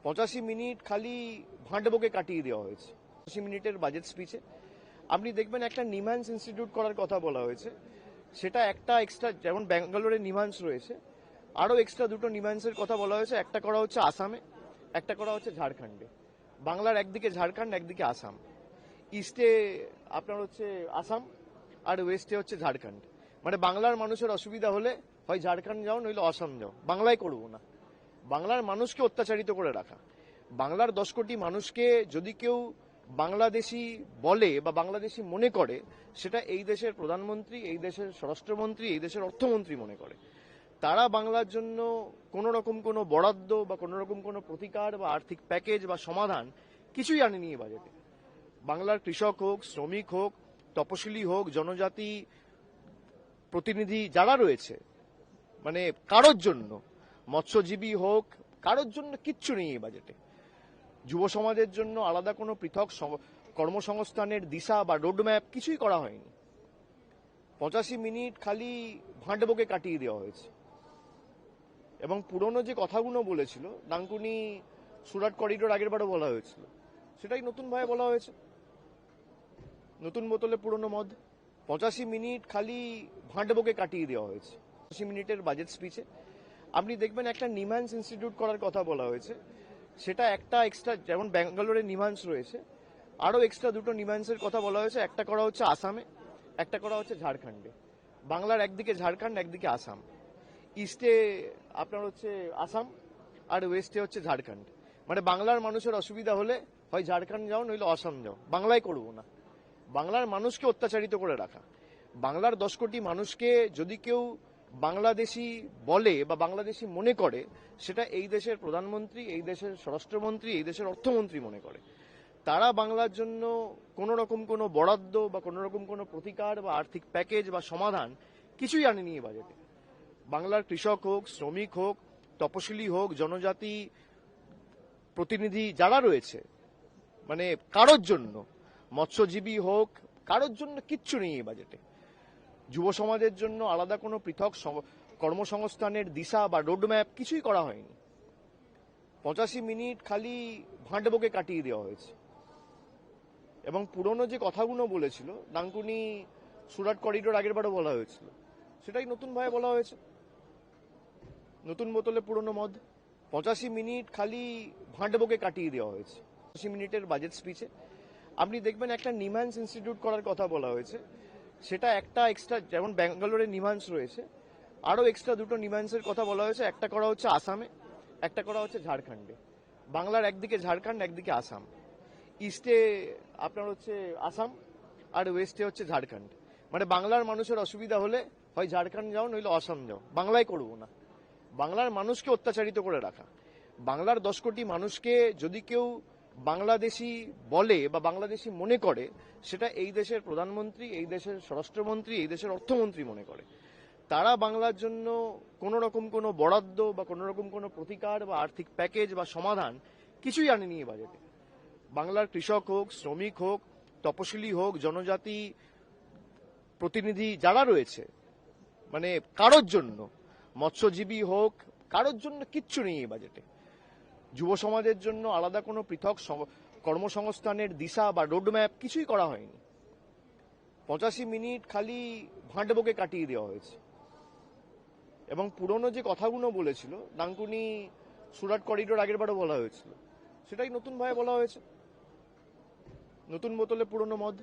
85 minute খালি ভাঁটবকে কাটিয়ে দেওয়া হয়েছে। 85 মিনিটের বাজেট স্পিচে আপনি দেখবেন একটা নিম্হান্স ইনস্টিটিউট করার কথা বলা হয়েছে, সেটা একটা এক্সট্রা, যেমন ব্যাঙ্গালোরে নিম্হান্স রয়েছে, আরও এক্সট্রা দুটো নিম্হান্সের কথা বলা হয়েছে। একটা করা হচ্ছে আসামে, একটা করা হচ্ছে ঝাড়খণ্ডে। বাংলার একদিকে ঝাড়খণ্ড, একদিকে আসাম। ইস্টে আপনার হচ্ছে আসাম আর ওয়েস্টে হচ্ছে ঝাড়খণ্ড। মানে বাংলার মানুষের অসুবিধা হলে হয় ঝাড়খণ্ড যাও, নইলে আসাম যাও, বাংলায় করবো না। বাংলার মানুষকে অত্যাচারিত করে রাখা, বাংলার 10 কোটি মানুষকে যদি কেউ বাংলাদেশি বলে বা বাংলাদেশি মনে করে, সেটা এই দেশের প্রধানমন্ত্রী, এই দেশের স্বরাষ্ট্রমন্ত্রী, এই দেশের অর্থমন্ত্রী মনে করে। তারা বাংলার জন্য কোনো রকম কোনো বরাদ্দ বা কোনো রকম কোনো প্রতিকার বা আর্থিক প্যাকেজ বা সমাধান কিছুই আনেনি এই বাজেটে। বাংলার কৃষক হোক, শ্রমিক হোক, তপশিলি হোক, জনজাতি প্রতিনিধি যারা রয়েছে, মানে কারোর জন্য, মৎস্যজীবী হোক, কারোর জন্য কিচ্ছু নেই এই বাজেটে। যুব সমাজের জন্য আলাদা কোনো পৃথক কর্মসংস্থানের দিশা বা রোডম্যাপ কিছুই করা হয়নি। 85 মিনিট খালি ভাঁটবকে কাটিয়ে দেওয়া হয়েছে। এবং পুরনো যে কথাগুলো বলেছিল, ডানকুনি সুরাট করিডোর আগের বারও বলা হয়েছিল, সেটাই নতুনভাবে বলা হয়েছে। নতুন বোতলে পুরনো মদ। 85 মিনিট খালি ভাঁটবকে কাটিয়ে দেওয়া হয়েছে। 85 মিনিটের বাজেট স্পিচে আপনি দেখবেন একটা নিম্হান্স ইনস্টিটিউট করার কথা বলা হয়েছে, সেটা একটা এক্সট্রা, যেমন ব্যাঙ্গালোরে নিম্হান্স রয়েছে, আরও এক্সট্রা দুটো নিম্হান্সের কথা বলা হয়েছে। একটা করা হচ্ছে আসামে, একটা করা হচ্ছে ঝাড়খণ্ডে। বাংলার একদিকে ঝাড়খণ্ড, একদিকে আসাম। ইস্টে আপনার হচ্ছে আসাম আর ওয়েস্টে হচ্ছে ঝাড়খণ্ড। মানে বাংলার মানুষের অসুবিধা হলে হয় ঝাড়খণ্ড যাও, নইলে আসাম যাও, বাংলায় করবো না। বাংলার মানুষকে অত্যাচারিত করে রাখা, বাংলার 10 কোটি মানুষকে যদি কেউ বাংলাদেশি বলে বা বাংলাদেশি মনে করে, সেটা এই দেশের প্রধানমন্ত্রী, এই দেশের স্বরাষ্ট্রমন্ত্রী, এই দেশের অর্থমন্ত্রী মনে করে। তারা বাংলার জন্য কোনো রকম কোনো বরাদ্দ বা কোনো রকম কোনো প্রতিকার বা আর্থিক প্যাকেজ বা সমাধান কিছুই আনেনি এই বাজেটে। বাংলার কৃষক হোক, শ্রমিক হোক, তপশিলি হোক, জনজাতি প্রতিনিধি যারা রয়েছে, মানে কারোর জন্য, মৎস্যজীবী হোক, কারোর জন্য কিচ্ছু নেই এই বাজেটে। যুব সমাজের জন্য আলাদা কোনো পৃথক কর্মসংস্থানের দিশা বা রোডম্যাপ কিছুই করা হয়নি। 85 মিনিট খালি ভাঁটবকে কাটিয়ে দেওয়া হয়েছে। এবং পুরনো যে কথাগুলো বলেছিল, ডানকুনি সুরাট করিডোর আগের বারও বলা হয়েছিল, সেটাই নতুনভাবে বলা হয়েছে। নতুন বোতলে পুরনো মদ। 85 মিনিট খালি ভাঁটবকে কাটিয়ে দেওয়া হয়েছে। 85 মিনিটের বাজেট স্পিচে আপনি দেখবেন একটা নিম্হান্স ইনস্টিটিউট করার কথা বলা হয়েছে, সেটা একটা এক্সট্রা, যেমন ব্যাঙ্গালোরে নিম্হান্স রয়েছে, আরও এক্সট্রা দুটো নিম্হান্সের কথা বলা হয়েছে। একটা করা হচ্ছে আসামে, একটা করা হচ্ছে ঝাড়খণ্ডে। বাংলার একদিকে ঝাড়খণ্ড, একদিকে আসাম। ইস্টে আপনার হচ্ছে আসাম আর ওয়েস্টে হচ্ছে ঝাড়খণ্ড। মানে বাংলার মানুষের অসুবিধা হলে হয় ঝাড়খণ্ড যাও, নইলে আসাম যাও, বাংলায় করবো না। বাংলার মানুষকে অত্যাচারিত করে রাখা, বাংলার 10 কোটি মানুষকে যদি কেউ বাংলাদেশি বলে বা বাংলাদেশি মনে করে, সেটা এই দেশের প্রধানমন্ত্রী, এই দেশের স্বরাষ্ট্রমন্ত্রী, এই দেশের অর্থমন্ত্রী মনে করে। তারা বাংলার জন্য কোনো রকম কোনো বরাদ্দ বা কোনো রকম কোনো প্রতিকার বা আর্থিক প্যাকেজ বা সমাধান কিছুই আনেনি এই বাজেটে। বাংলার কৃষক হোক, শ্রমিক হোক, তপশিলি হোক, জনজাতি প্রতিনিধি যারা রয়েছে, মানে কারোর জন্য, মৎস্যজীবী হোক, কারোর জন্য কিচ্ছু নেই এই বাজেটে। যুব সমাজের জন্য আলাদা কোনো পৃথক কর্মসংস্থানের দিশা বা রোডম্যাপ কিছুই করা হয়নি। 85 মিনিট খালি ভাঁটবকে কাটিয়ে দেওয়া হয়েছে। এবং পুরনো যে কথাগুলো বলেছিল, ডানকুনি সুরাট করিডোর আগের বারও বলা হয়েছিল, সেটাই নতুনভাবে বলা হয়েছে। নতুন বোতলে পুরনো মদ।